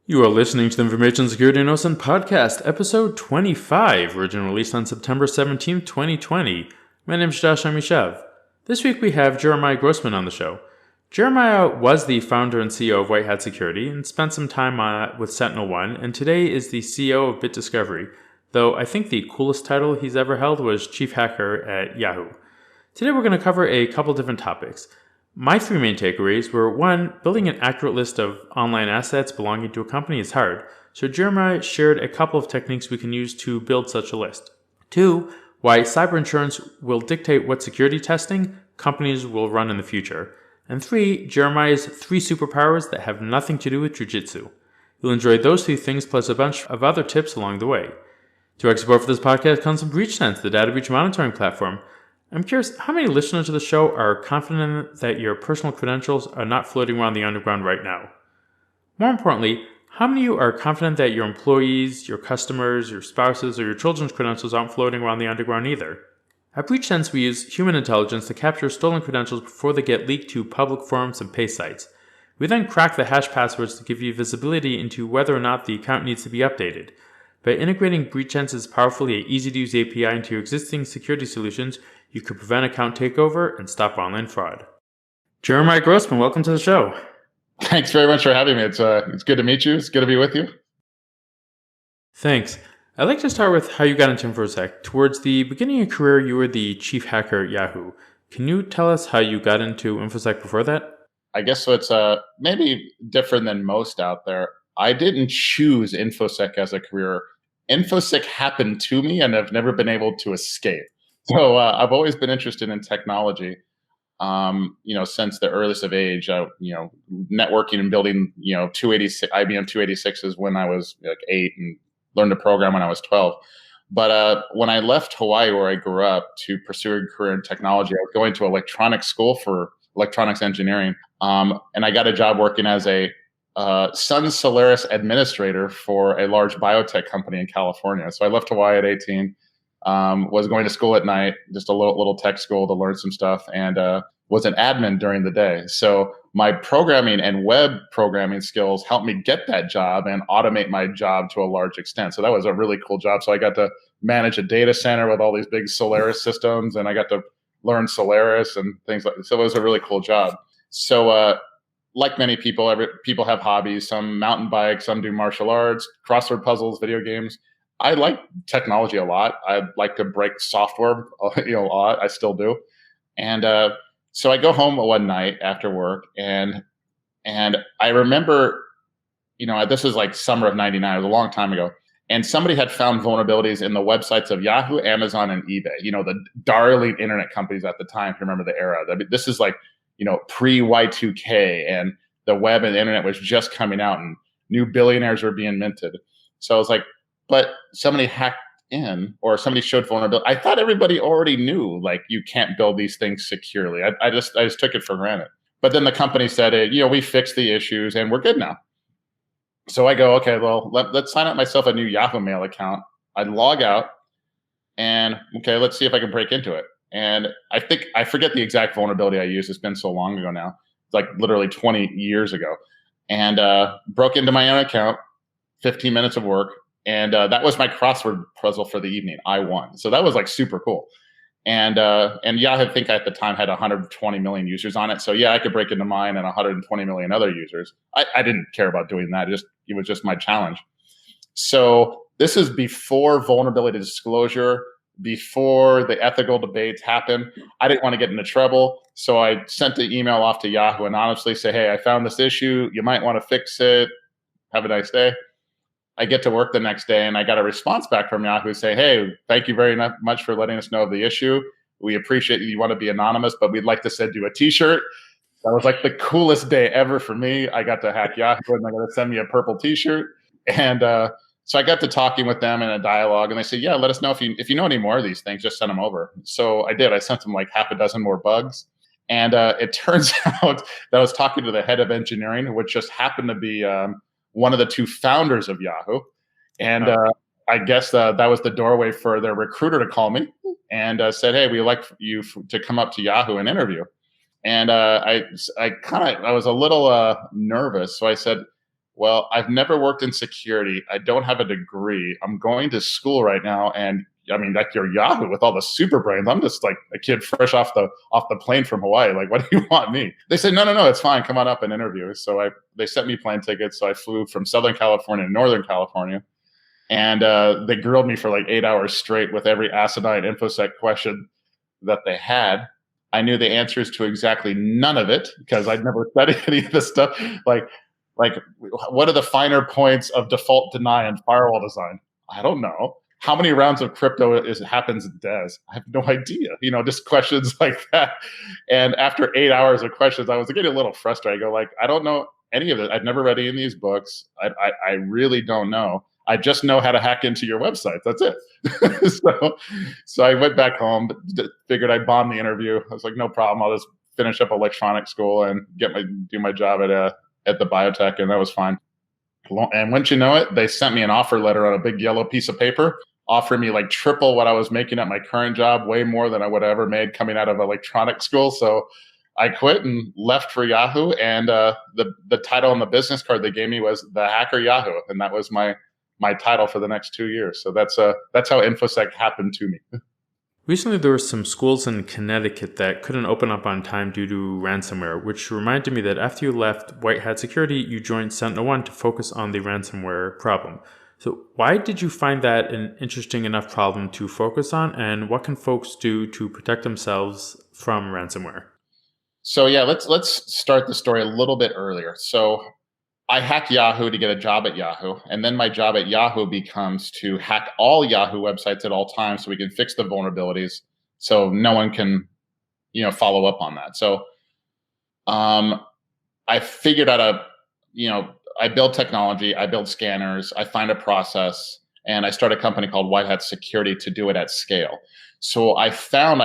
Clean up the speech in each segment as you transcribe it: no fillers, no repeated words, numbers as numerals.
You are listening to the Information Security and OSINT Podcast, episode 25, originally released on September 17th, 2020. My name is Josh Amishav. This week we have Jeremiah Grossman on the show. Jeremiah was the founder and CEO of White Hat Security and spent some time with Sentinel One, and today is the CEO of BitDiscovery, though I think the coolest title he's ever held was Chief Hacker at Yahoo. Today we're going to cover a couple different topics. My three main takeaways were: one, building an accurate list of online assets belonging to a company is hard, so Jeremiah shared a couple of techniques we can use to build such a list. Two, why cyber insurance will dictate what security testing companies will run in the future. And three, Jeremiah's three superpowers that have nothing to do with Jiu-jitsu. You'll enjoy those three things plus a bunch of other tips along the way. Direct support for this podcast comes from BreachSense, the data breach monitoring platform. I'm curious, how many listeners to the show are confident that your personal credentials are not floating around the underground right now? More importantly, how many of you are confident that your employees, your customers, your spouses, or your children's credentials aren't floating around the underground either? At BreachSense, we use human intelligence to capture stolen credentials before they get leaked to public forums and pay sites. We then crack the hash passwords to give you visibility into whether or not the account needs to be updated. By integrating BreachSense's powerful yet easy-to-use API into your existing security solutions, you can prevent account takeover and stop online fraud. Jeremiah Grossman, welcome to the show. Thanks very much for having me. It's good to meet you. It's good to be with you. Thanks. I'd like to start with how you got into InfoSec. Towards the beginning of your career, you were the chief hacker at Yahoo. Can you tell us how you got into InfoSec before that? I guess so. It's maybe different than most out there. I didn't choose InfoSec as a career. InfoSec happened to me, and I've never been able to escape. So I've always been interested in technology, since the earliest of age. Networking and building, 286 IBM 286s when I was like 8, and learned to program when I was 12. But when I left Hawaii, where I grew up, to pursue a career in technology, I was going to electronics school for electronics engineering, and I got a job working as a Sun Solaris administrator for a large biotech company in California. So I left Hawaii at 18. Was going to school at night, just a little tech school to learn some stuff, and was an admin during the day. So my programming and web programming skills helped me get that job and automate my job to a large extent. So that was a really cool job. So I got to manage a data center with all these big Solaris systems, and I got to learn Solaris and things like that. So it was a really cool job. So like many people, people have hobbies. Some mountain bike, some do martial arts, crossword puzzles, video games. I like technology a lot. I like to break software, a lot. I still do. And so I go home one night after work, and I remember, this is like summer of '99. It was a long time ago. And somebody had found vulnerabilities in the websites of Yahoo, Amazon, and eBay. The darling internet companies at the time. If you remember the era, this is like, pre Y2K, and the web and the internet was just coming out, and new billionaires were being minted. So I was like, but somebody hacked in, or somebody showed vulnerability. I thought everybody already knew, like, you can't build these things securely. I just took it for granted. But then the company said, we fixed the issues and we're good now. So I go, okay, well, let's sign up myself a new Yahoo Mail account. I log out, and okay, let's see if I can break into it. And I forget the exact vulnerability I used. It's been so long ago now. It's like literally 20 years ago. And broke into my own account, 15 minutes of work. And that was my crossword puzzle for the evening. I won. So that was like super cool. And Yahoo, I think at the time, had 120 million users on it. So yeah, I could break into mine and 120 million other users. I didn't care about doing that. It was just my challenge. So this is before vulnerability disclosure, before the ethical debates happened. I didn't want to get into trouble. So I sent an email off to Yahoo and honestly say, hey, I found this issue. You might want to fix it. Have a nice day. I get to work the next day, and I got a response back from Yahoo saying, hey, thank you very much for letting us know of the issue. We appreciate you want to be anonymous, but we'd like to send you a T-shirt. That was like the coolest day ever for me. I got to hack Yahoo, and they're going to send me a purple T-shirt. And so I got to talking with them in a dialogue, and they said, yeah, let us know if you know any more of these things, just send them over. So I did. I sent them like half a dozen more bugs. And it turns out that I was talking to the head of engineering, which just happened to be one of the two founders of Yahoo. And I guess that was the doorway for their recruiter to call me and said, hey, we'd like you to come up to Yahoo and interview. And I was a little nervous. So I said, well, I've never worked in security. I don't have a degree. I'm going to school right now. And I mean, like your Yahoo with all the super brains. I'm just like a kid fresh off the plane from Hawaii. Like, what do you want me? They said, no, it's fine. Come on up and interview. So they sent me plane tickets. So I flew from Southern California to Northern California. And they grilled me for like 8 hours straight with every asinine InfoSec question that they had. I knew the answers to exactly none of it because I'd never studied any of this stuff. Like, what are the finer points of default deny and firewall design? I don't know. How many rounds of crypto happens in DES? I have no idea. Just questions like that. And after 8 hours of questions, I was getting a little frustrated. I go like, I don't know any of it. I've never read any of these books. I really don't know. I just know how to hack into your website. That's it. So I went back home, figured I'd bomb the interview. I was like, no problem. I'll just finish up electronic school and do my job at the biotech, and that was fine. And once you know it, they sent me an offer letter on a big yellow piece of paper, offering me like triple what I was making at my current job, way more than I would have ever made coming out of electronic school. So I quit and left for Yahoo, and the title on the business card they gave me was the Hacker Yahoo, and that was my title for the next 2 years. So that's how InfoSec happened to me. Recently, there were some schools in Connecticut that couldn't open up on time due to ransomware, which reminded me that after you left White Hat Security, you joined Sentinel to focus on the ransomware problem. So why did you find that an interesting enough problem to focus on, and what can folks do to protect themselves from ransomware? So yeah, let's start the story a little bit earlier. So I hacked Yahoo to get a job at Yahoo, and then my job at Yahoo becomes to hack all Yahoo websites at all times so we can fix the vulnerabilities so no one can, follow up on that. So I figured out I build technology, I build scanners, I find a process, and I start a company called White Hat Security to do it at scale. So I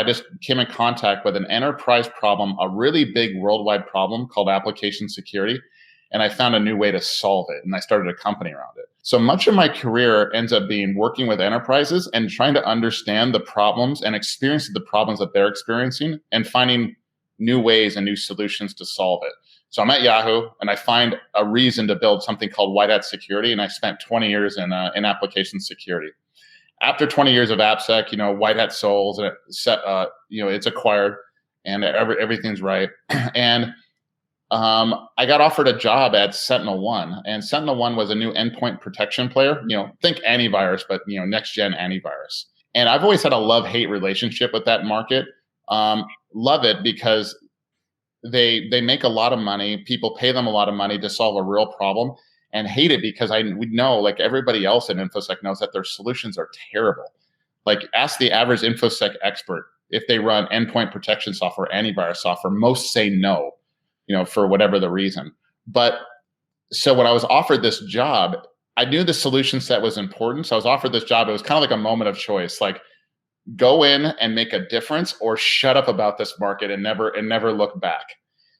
just came in contact with an enterprise problem, a really big worldwide problem called application security. And I found a new way to solve it. And I started a company around it. So much of my career ends up being working with enterprises and trying to understand the problems and experience the problems that they're experiencing and finding new ways and new solutions to solve it. So I'm at Yahoo and I find a reason to build something called White Hat Security. And I spent 20 years in application security. After 20 years of AppSec, White Hat souls, and it's acquired and everything's right. And I got offered a job at Sentinel, and Sentinel was a new endpoint protection player. Think antivirus, but next gen antivirus. And I've always had a love-hate relationship with that market. Love it because they make a lot of money. People pay them a lot of money to solve a real problem, and hate it because we know, like everybody else in InfoSec knows, that their solutions are terrible. Like ask the average InfoSec expert if they run endpoint protection software, antivirus software. Most say no. For whatever the reason. But so when I was offered this job, I knew the solution set was important. So I was offered this job. It was kind of like a moment of choice, like go in and make a difference or shut up about this market and never look back.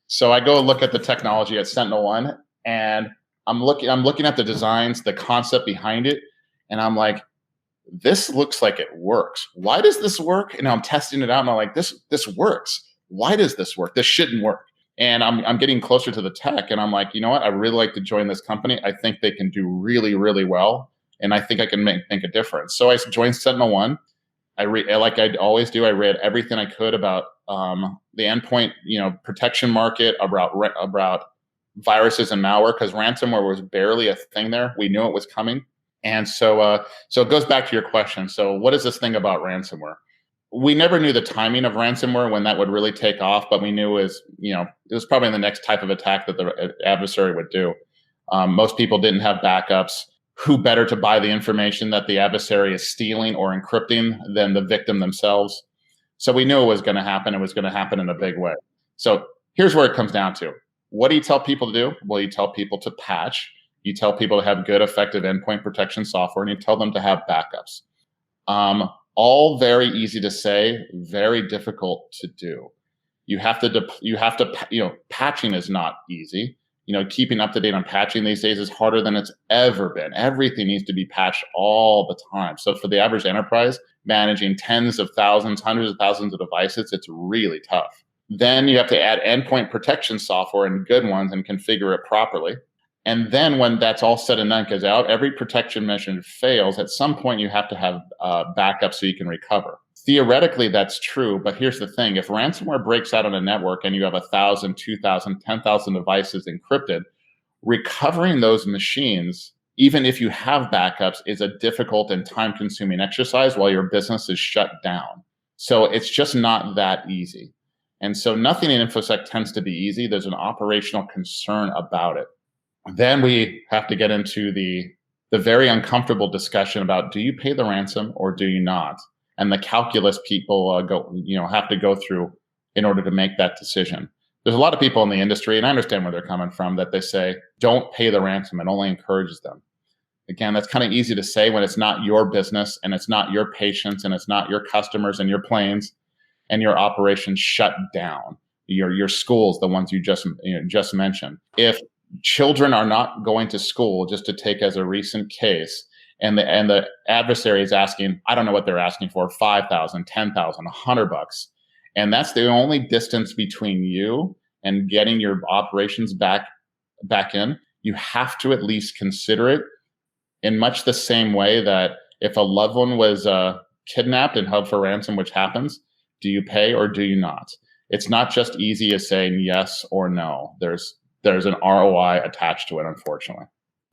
So I go look at the technology at Sentinel, and I'm looking at the designs, the concept behind it. And I'm like, this looks like it works. Why does this work? And I'm testing it out and I'm like, this works. Why does this work? This shouldn't work. And I'm getting closer to the tech, and I'm like, you know what? I really like to join this company. I think they can do really, really well, and I think I can make a difference. So I joined Sentinel. I read, like I always do. I read everything I could about the endpoint, protection market, about viruses and malware, because ransomware was barely a thing there. We knew it was coming, and so it goes back to your question. So what is this thing about ransomware? We never knew the timing of ransomware when that would really take off, but we knew it was probably the next type of attack that the adversary would do. Most people didn't have backups. Who better to buy the information that the adversary is stealing or encrypting than the victim themselves? So we knew it was going to happen. It was going to happen in a big way. So here's where it comes down to. What do you tell people to do? Well, you tell people to patch. You tell people to have good, effective endpoint protection software, and you tell them to have backups. All very easy to say, very difficult to do. Patching is not easy. Keeping up to date on patching these days is harder than it's ever been. Everything needs to be patched all the time. So for the average enterprise, managing tens of thousands, hundreds of thousands of devices, it's really tough. Then you have to add endpoint protection software and good ones and configure it properly. And then when that's all said and done, because every protection measure fails, at some point you have to have backup so you can recover. Theoretically, that's true, but here's the thing. If ransomware breaks out on a network and you have 1,000, 2,000, 10,000 devices encrypted, recovering those machines, even if you have backups, is a difficult and time-consuming exercise while your business is shut down. So it's just not that easy. And so nothing in InfoSec tends to be easy. There's an operational concern about it. Then we have to get into the very uncomfortable discussion about, do you pay the ransom or do you not? And the calculus people have to go through in order to make that decision. There's a lot of people in the industry, and I understand where they're coming from, that they say, don't pay the ransom. It only encourages them. Again, that's kind of easy to say when it's not your business and it's not your patients and it's not your customers and your planes and your operations shut down. Your schools, the ones you just mentioned. If children are not going to school, just to take as a recent case, and the adversary is asking, I don't know what they're asking for, $5,000, $10,000, $100, and that's the only distance between you and getting your operations back in, you have to at least consider it in much the same way that if a loved one was kidnapped and held for ransom, which happens, do you pay or do you not? It's not just easy as saying yes or no. There's an ROI attached to it, unfortunately.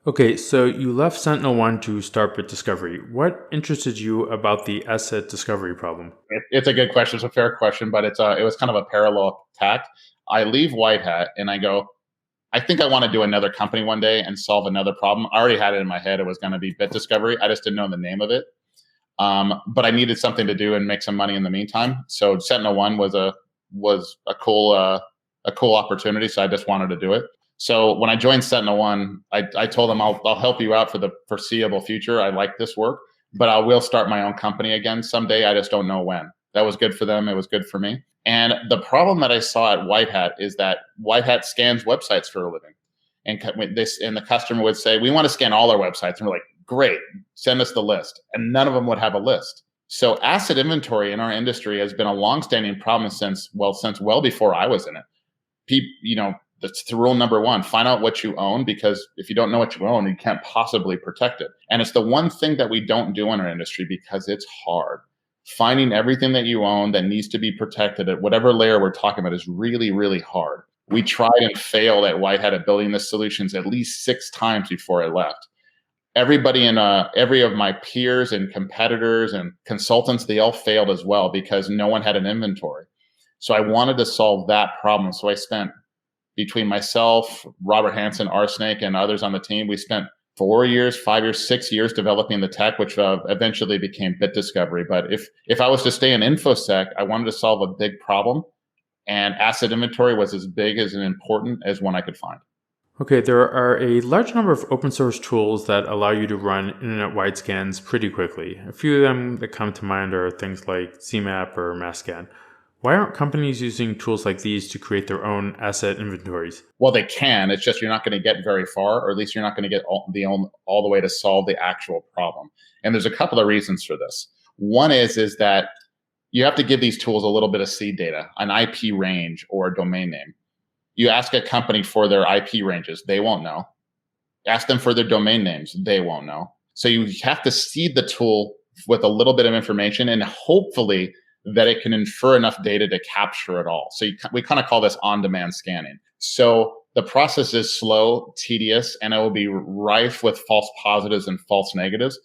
Okay, so you left Sentinel-1 to start Bit Discovery. What interested you about the asset discovery problem? It's a good question. It's a fair question, but it was kind of a parallel tack. I leave White Hat and I go, I think I want to do another company one day and solve another problem. I already had it in my head. It was going to be Bit Discovery. I just didn't know the name of it. But I needed something to do and make some money in the meantime. So Sentinel-1 was a cool opportunity. So I just wanted to do it. So when I joined Sentinel-1, I told them I'll help you out for the foreseeable future. I like this work, but I will start my own company again someday. I just don't know when. That was good for them. It was good for me. And the problem that I saw at White Hat is that White Hat scans websites for a living. And the customer would say, we want to scan all our websites. And we're like, great, send us the list. And none of them would have a list. So asset inventory in our industry has been a longstanding problem since well before I was in it. That's the rule number one, find out what you own, because if you don't know what you own, you can't possibly protect it. And it's the one thing that we don't do in our industry because it's hard. Finding everything that you own that needs to be protected at whatever layer we're talking about is really, really hard. We tried and failed at White Hat at building the solutions at least 6 times before I left. Everybody in every of my peers and competitors and consultants, they all failed as well because no one had an inventory. So I wanted to solve that problem. So I spent, between myself, Robert Hansen, Arsnake, and others on the team, we spent 4 years, 5 years, 6 years developing the tech, which eventually became Bit Discovery. But if I was to stay in InfoSec, I wanted to solve a big problem, and asset inventory was as big as and important as one I could find. Okay, there are a large number of open source tools that allow you to run internet-wide scans pretty quickly. A few of them that come to mind are things like CMAP or MassScan. Why aren't companies using tools like these to create their own asset inventories? Well, they can. It's just you're not going to get very far, or at least you're not going to get all the way to solve the actual problem. And there's a couple of reasons for this. One is that you have to give these tools a little bit of seed data, an IP range or a domain name. You ask a company for their IP ranges, they won't know. Ask them for their domain names, they won't know. So you have to seed the tool with a little bit of information and hopefully that it can infer enough data to capture it all. So we kind of call this on-demand scanning. So the process is slow, tedious, and it will be rife with false positives and false negatives.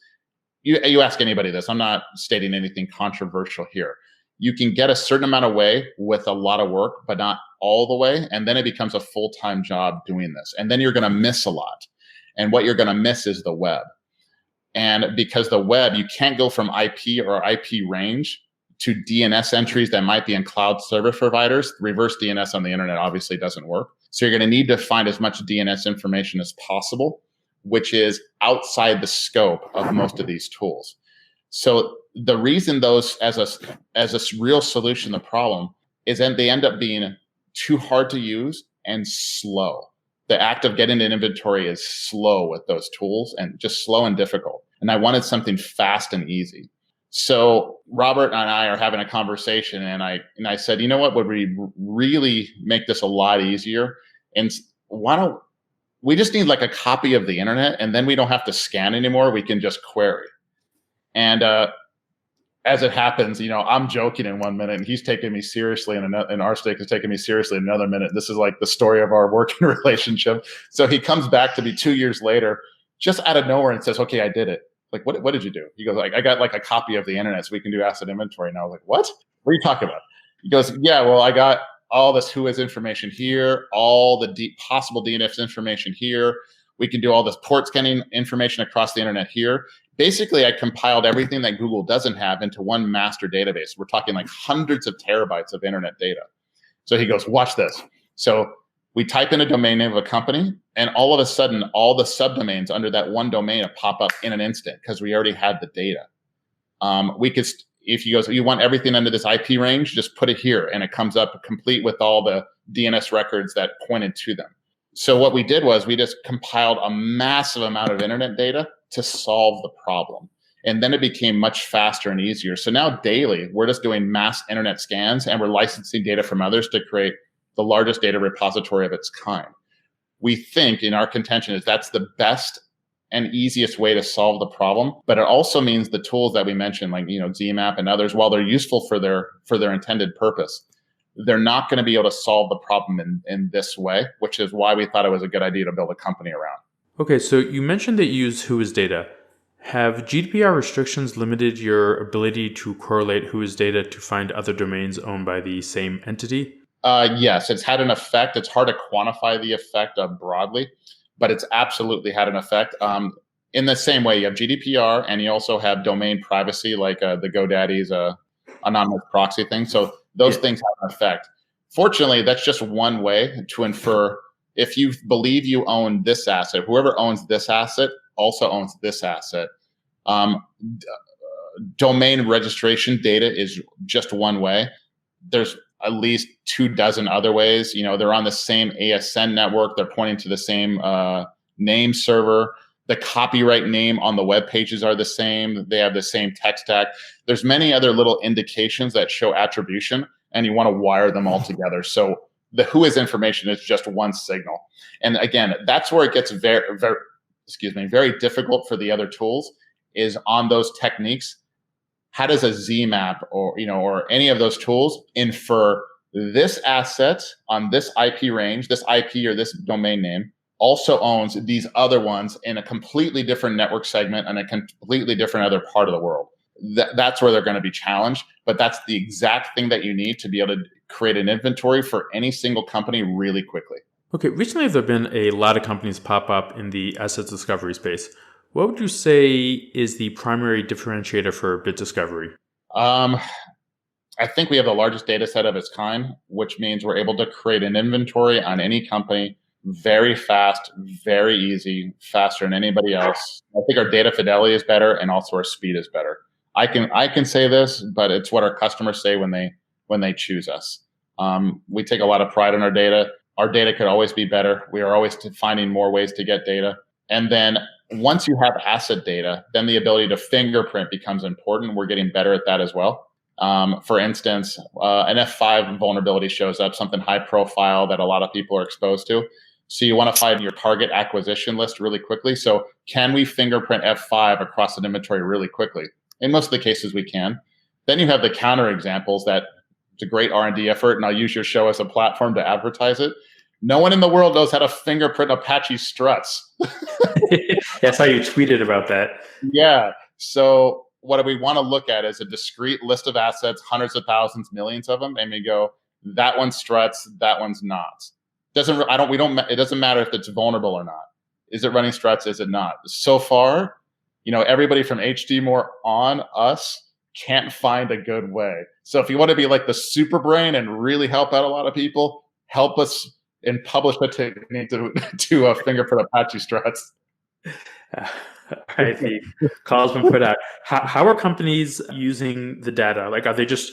You ask anybody this, I'm not stating anything controversial here. You can get a certain amount of way with a lot of work, but not all the way. And then it becomes a full-time job doing this. And then you're going to miss a lot. And what you're going to miss is the web. And because the web, you can't go from IP or IP range to DNS entries that might be in cloud service providers. Reverse DNS on the internet obviously doesn't work. So you're going to need to find as much DNS information as possible, which is outside the scope of most of these tools. So the reason those as a real solution to the problem is that they end up being too hard to use and slow. The act of getting an inventory is slow with those tools and just slow and difficult. And I wanted something fast and easy. So Robert and I are having a conversation, and I said, you know what would really make this a lot easier? And why we just need like a copy of the internet, and then we don't have to scan anymore. We can just query. And as it happens, I'm joking in 1 minute, and he's taking me seriously, and Arstic is taking me seriously in another minute. This is like the story of our working relationship. So he comes back to me 2 years later, just out of nowhere, and says, "Okay, I did it." Like, what did you do? He goes, "I got like a copy of the internet, so we can do asset inventory." And I was like, "What? What are you talking about?" He goes, "Yeah, well, I got all this Whois information here, all the possible DNS information here. We can do all this port scanning information across the internet here." Basically, I compiled everything that Google doesn't have into one master database. We're talking like hundreds of terabytes of internet data. So he goes, "Watch this." So we type in a domain name of a company, and all of a sudden, all the subdomains under that one domain pop up in an instant because we already had the data. We could, if you go, so you want everything under this IP range, just put it here, and it comes up complete with all the DNS records that pointed to them. So what we did was we just compiled a massive amount of internet data to solve the problem. And then it became much faster and easier. So now daily, we're just doing mass internet scans, and we're licensing data from others to create the largest data repository of its kind. We think, in our contention, is that's the best and easiest way to solve the problem. But it also means the tools that we mentioned, like ZMAP and others, while they're useful for their intended purpose, they're not going to be able to solve the problem in this way, which is why we thought it was a good idea to build a company around. Okay, so you mentioned that you use Whois data. Have GDPR restrictions limited your ability to correlate Whois data to find other domains owned by the same entity? Yes, it's had an effect. It's hard to quantify the effect broadly, but it's absolutely had an effect. In the same way, you have GDPR, and you also have domain privacy, like the GoDaddy's anonymous proxy thing. So those things have an effect. Fortunately, that's just one way to infer. If you believe you own this asset, whoever owns this asset also owns this asset. Domain registration data is just one way. There's at least 24 other ways. They're on the same ASN network. They're pointing to the same name server. The copyright name on the web pages are the same. They have the same tech stack. There's many other little indications that show attribution, and you want to wire them all together. So the Whois information is just one signal. And again, that's where it gets very difficult for the other tools, is on those techniques. How does a ZMAP or any of those tools infer this asset on this IP range, this IP or this domain name also owns these other ones in a completely different network segment and a completely different other part of the world? That's where they're going to be challenged, but that's the exact thing that you need to be able to create an inventory for any single company really quickly. Okay, recently there have been a lot of companies pop up in the asset discovery space. What would you say is the primary differentiator for bit discovery? I think we have the largest data set of its kind, which means we're able to create an inventory on any company very fast, very easy, faster than anybody else. I think our data fidelity is better, and also our speed is better. I can say this, but it's what our customers say when they choose us. We take a lot of pride in our data. Our data could always be better. We are always finding more ways to get data. And then once you have asset data, then the ability to fingerprint becomes important. We're getting better at that as well. For instance, an F5 vulnerability shows up, something high profile that a lot of people are exposed to. So you want to find your target acquisition list really quickly. So can we fingerprint F5 across an inventory really quickly? In most of the cases, we can. Then you have the counter examples that it's a great R&D effort, and I'll use your show as a platform to advertise it. No one in the world knows how to fingerprint Apache struts. That's how you tweeted about that. Yeah. So what we want to look at is a discrete list of assets, hundreds of thousands, millions of them, and we go, that one's struts, that one's not. It doesn't matter if it's vulnerable or not. Is it running struts? Is it not? So far, everybody from HDMore on us can't find a good way. So if you want to be like the super brain and really help out a lot of people, help us and publish a technique to fingerprint Apache struts. All right, the call's been put out. How are companies using the data? Like, are they just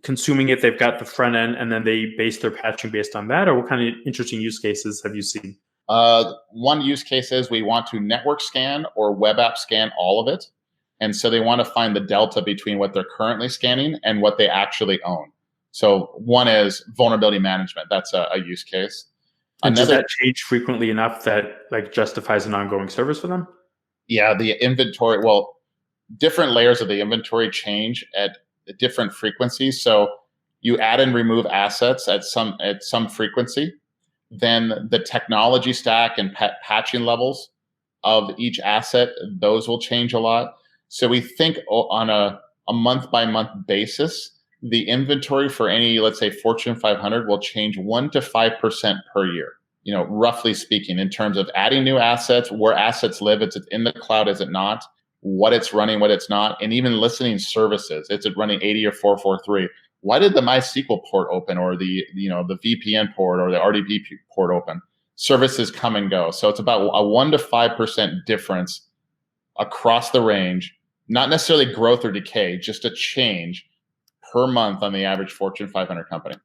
consuming it? They've got the front end, and then they base their patching based on that? Or what kind of interesting use cases have you seen? One use case is we want to network scan or web app scan all of it. And so they want to find the delta between what they're currently scanning and what they actually own. So one is vulnerability management. That's a use case. And does that change frequently enough that like justifies an ongoing service for them? Yeah, the inventory, well, different layers of the inventory change at different frequencies. So you add and remove assets at some frequency. Then the technology stack and patching levels of each asset, those will change a lot. So we think on a month by month basis, the inventory for any, let's say, Fortune 500 will change 1 to 5% per year. Roughly speaking, in terms of adding new assets, where assets live, it's in the cloud, is it not? What it's running, what it's not, and even listening services. Is it running 80 or 443? Why did the MySQL port open, or the VPN port or the RDP port open? Services come and go. So it's about a 1 to 5% difference across the range, not necessarily growth or decay, just a change per month on the average Fortune 500 company.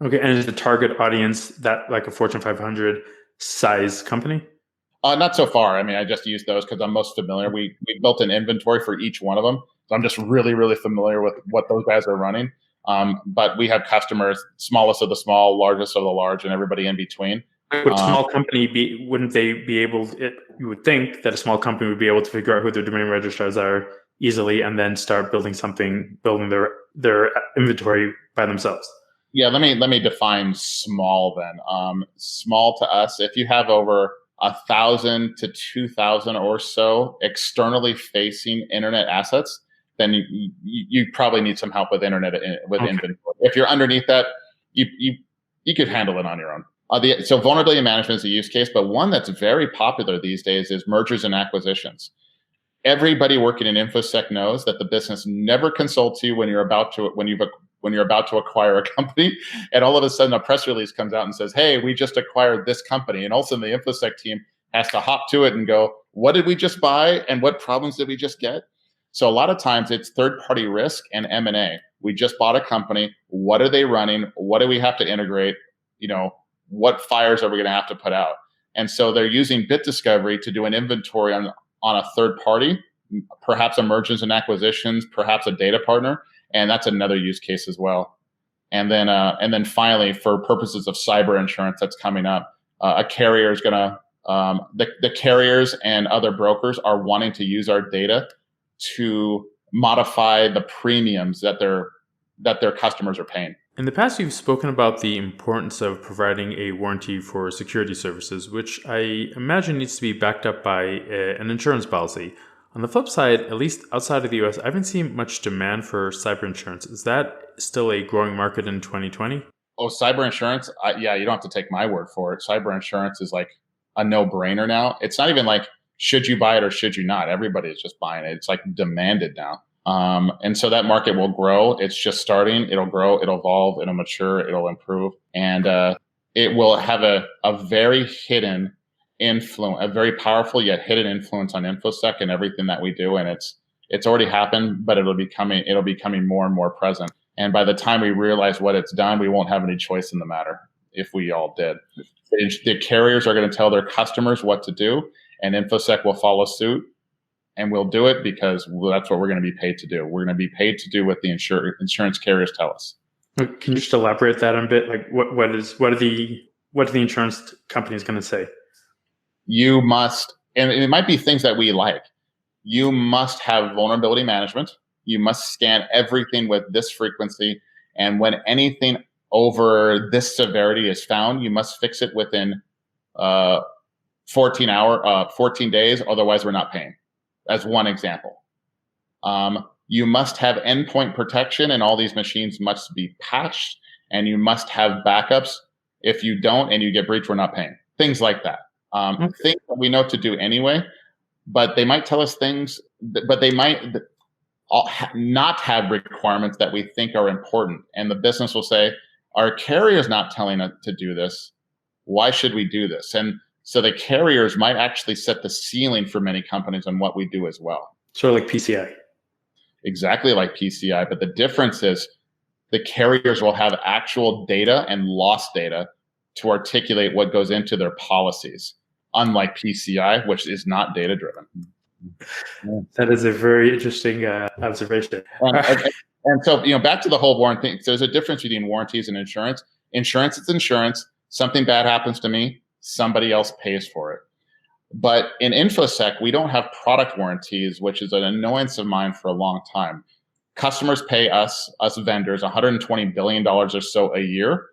Okay, and is the target audience that like a Fortune 500 size company? Not so far. I mean, I just use those because I'm most familiar. We built an inventory for each one of them. So I'm just really, really familiar with what those guys are running. But we have customers, smallest of the small, largest of the large, and everybody in between. Would a small company wouldn't they be able, you would think that a small company would be able to figure out who their domain registrars are easily and then start building their inventory by themselves. Yeah, let me define small then. Small to us, if you have over 1,000 to 2,000 or so externally facing internet assets, then you probably need some help with inventory. If you're underneath that, you could handle it on your own. So vulnerability management is a use case, but one that's very popular these days is mergers and acquisitions. Everybody working in InfoSec knows that the business never consults you when you're about to acquire a company, and all of a sudden a press release comes out and says, "Hey, we just acquired this company," and all of a sudden the InfoSec team has to hop to it and go, "What did we just buy, and what problems did we just get?" So a lot of times it's third-party risk and M&A. We just bought a company. What are they running? What do we have to integrate? What fires are we going to have to put out? And so they're using Bit Discovery to do an inventory on a third party, perhaps a mergers and acquisitions, perhaps a data partner, and that's another use case as well. And then finally, for purposes of cyber insurance that's coming up, a carrier is going to the carriers and other brokers are wanting to use our data to modify the premiums that their customers are paying. In the past, you've spoken about the importance of providing a warranty for security services, which I imagine needs to be backed up by an insurance policy. On the flip side, at least outside of the US, I haven't seen much demand for cyber insurance. Is that still a growing market in 2020? Oh, cyber insurance? Yeah, you don't have to take my word for it. Cyber insurance is like a no-brainer now. It's not even like, should you buy it or should you not? Everybody is just buying it. It's like demanded now. And so that market will grow. It's just starting. It'll grow. It'll evolve. It'll mature. It'll improve. And it will have a very hidden influence, a very powerful yet hidden influence on InfoSec and everything that we do. And it's already happened, but it'll be coming more and more present. And by the time we realize what it's done, we won't have any choice in the matter if we all did. The carriers are going to tell their customers what to do, and InfoSec will follow suit. And we'll do it because that's what we're going to be paid to do. We're going to be paid to do what the insurance carriers tell us. Can you just elaborate that a bit? Like, what are the insurance companies going to say? You must, and it might be things that we like. You must have vulnerability management. You must scan everything with this frequency, and when anything over this severity is found, you must fix it within 14 days. Otherwise, we're not paying. As one example. You must have endpoint protection, and all these machines must be patched, and you must have backups. If you don't and you get breached, we're not paying. Things like that. Things that we know to do anyway, but they might tell us things, but they might not have requirements that we think are important. And the business will say, our carrier's not telling us to do this. Why should we do this? And so the carriers might actually set the ceiling for many companies on what we do as well. Sort of like PCI. Exactly like PCI. But the difference is the carriers will have actual data and loss data to articulate what goes into their policies, unlike PCI, which is not data driven. That is a very interesting observation. And so, back to the whole warranty. There's a difference between warranties and insurance. Insurance is insurance. Something bad happens to me, somebody else pays for it. But in InfoSec, we don't have product warranties, which is an annoyance of mine for a long time. Customers pay us vendors, $120 billion or so a year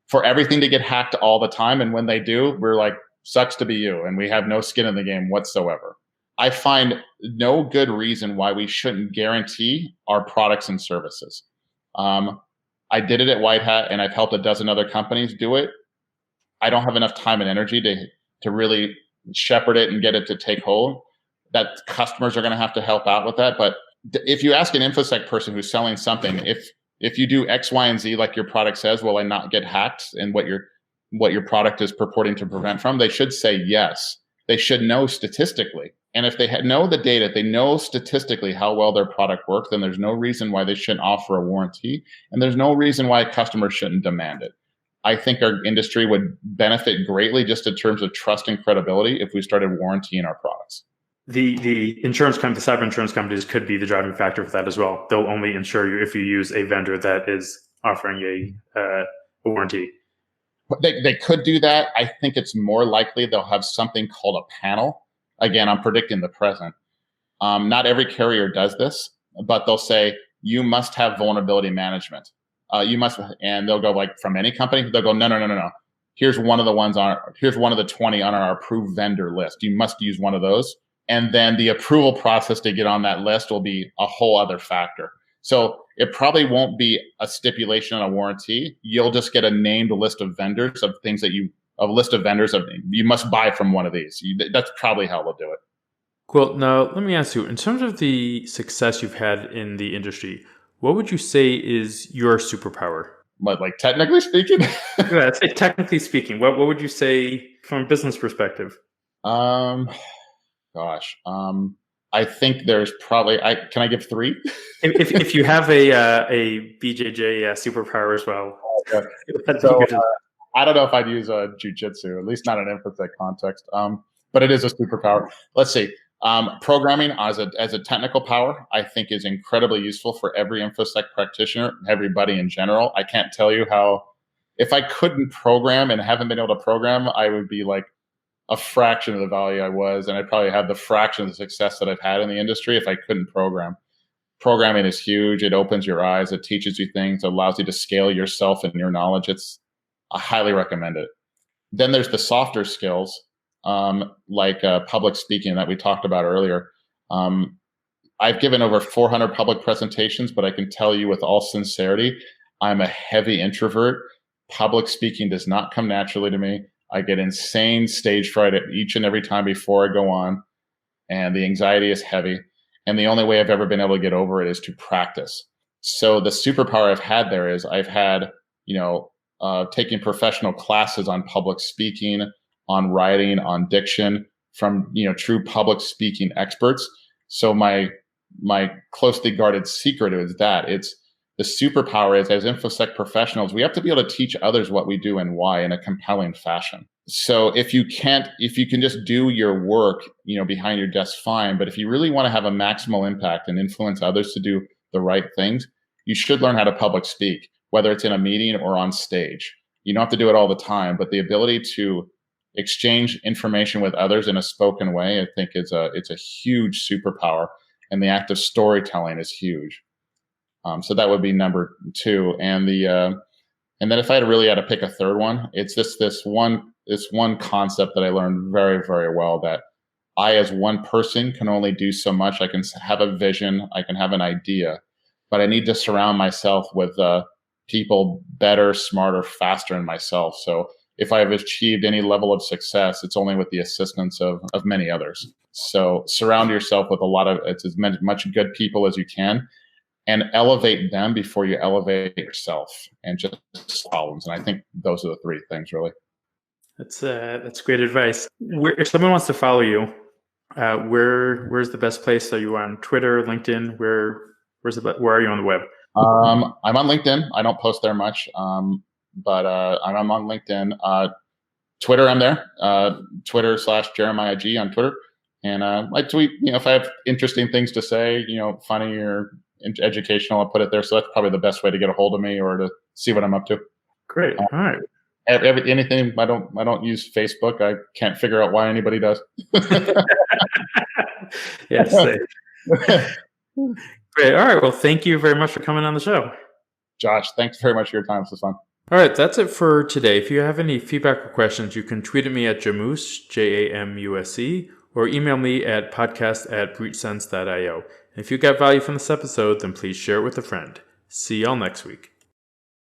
for everything to get hacked all the time. And when they do, we're like, sucks to be you. And we have no skin in the game whatsoever. I find no good reason why we shouldn't guarantee our products and services. I did it at White Hat, and I've helped a dozen other companies do it. I don't have enough time and energy to really shepherd it and get it to take hold. That customers are going to have to help out with that. But if you ask an InfoSec person who's selling something, if you do X, Y, and Z like your product says, will I not get hacked? And what your product is purporting to prevent from, they should say yes. They should know statistically. And if they know the data, they know statistically how well their product works, then there's no reason why they shouldn't offer a warranty. And there's no reason why customers shouldn't demand it. I think our industry would benefit greatly just in terms of trust and credibility if we started warrantying our products. The insurance companies, the cyber insurance companies could be the driving factor for that as well. They'll only insure you if you use a vendor that is offering a warranty. They could do that. I think it's more likely they'll have something called a panel. Again, I'm predicting the present. Not every carrier does this, but they'll say, you must have vulnerability management. You must, and they'll go like from any company, they'll go, no. Here's one of the 20 on our approved vendor list. You must use one of those. And then the approval process to get on that list will be a whole other factor. So it probably won't be a stipulation on a warranty. You'll just get a named list of vendors of things that you must buy from one of these. That's probably how they'll do it. Cool. Now, let me ask you, in terms of the success you've had in the industry, what would you say is your superpower? But like technically speaking? Yeah, technically speaking, what would you say from a business perspective? I think there's probably, can I give three? if you have a BJJ superpower as well. Okay. So, I don't know if I'd use Jiu-jitsu, at least not in an InfoSec context, but it is a superpower. Let's see. Programming as a technical power, I think is incredibly useful for every InfoSec practitioner, everybody in general. I can't tell you how, if I couldn't program and haven't been able to program, I would be like a fraction of the value I was, and I'd probably have the fraction of the success that I've had in the industry if I couldn't program. Programming is huge. It opens your eyes. It teaches you things. It allows you to scale yourself and your knowledge. I highly recommend it. Then there's the softer skills, like public speaking that we talked about earlier. I've given over 400 public presentations, but I can tell you with all sincerity, I'm a heavy introvert. Public speaking does not come naturally to me. I get insane stage fright each and every time before I go on, and the anxiety is heavy. And the only way I've ever been able to get over it is to practice. So the superpower I've had there is I've had, taking professional classes on public speaking, on writing, on diction from, true public speaking experts. So my closely guarded secret is that the superpower is, as InfoSec professionals, we have to be able to teach others what we do and why in a compelling fashion. So if you can just do your work, behind your desk, fine. But if you really want to have a maximal impact and influence others to do the right things, you should learn how to public speak, whether it's in a meeting or on stage. You don't have to do it all the time, but the ability to exchange information with others in a spoken way, I think it's a huge superpower. And the act of storytelling is huge. So that would be number two. And and then if I had to pick a third one, it's this one concept that I learned very, very well, that I, as one person, can only do so much. I can have a vision, I can have an idea, but I need to surround myself with people better, smarter, faster than myself. So if I have achieved any level of success, it's only with the assistance of many others. So surround yourself with as much good people as you can, and elevate them before you elevate yourself and just problems. And I think those are the three things, really. That's great advice. If someone wants to follow you, where's the best place? Are you on Twitter, LinkedIn? Where are you on the web? I'm on LinkedIn. I don't post there much, but I'm on LinkedIn. Twitter, I'm there. Twitter/Jeremiah G on Twitter. And I tweet, if I have interesting things to say, funny or educational, I'll put it there. So that's probably the best way to get a hold of me or to see what I'm up to. Great. All right. Anything. I don't use Facebook. I can't figure out why anybody does. Yes. Great. All right. Well, thank you very much for coming on the show. Josh, thanks very much for your time. This was fun. All right, that's it for today. If you have any feedback or questions, you can tweet at me at Jamus, Jamusc, or email me at podcast@breachsense.io. If you got value from this episode, then please share it with a friend. See y'all next week.